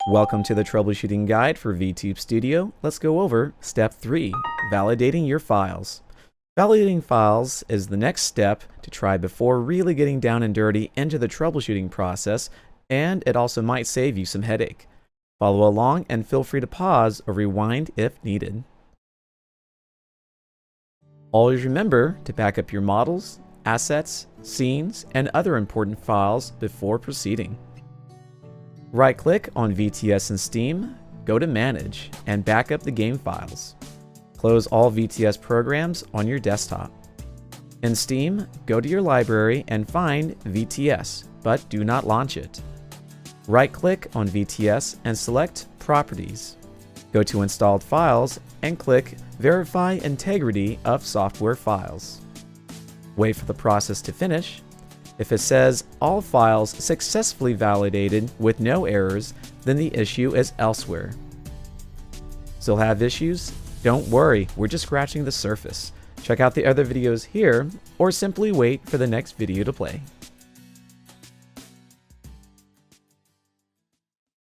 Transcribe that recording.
Welcome to the troubleshooting guide for VTube Studio. Let's go over step 3, validating your files. Validating files is the next step to try before really getting down and dirty into the troubleshooting process, and it also might save you some headache. Follow along and feel free to pause or rewind if needed. Always remember to back up your models, assets, scenes, and other important files before proceeding. Right-click on VTS in Steam, go to Manage, and back up the game files. Close all VTS programs on your desktop. In Steam, go to your library and find VTS, but do not launch it. Right-click on VTS and select Properties. Go to Installed Files and click Verify Integrity of Software Files. Wait for the process to finish. If it says all files successfully validated with no errors, then the issue is elsewhere. Still have issues? Don't worry, we're just scratching the surface. Check out the other videos here, or simply wait for the next video to play.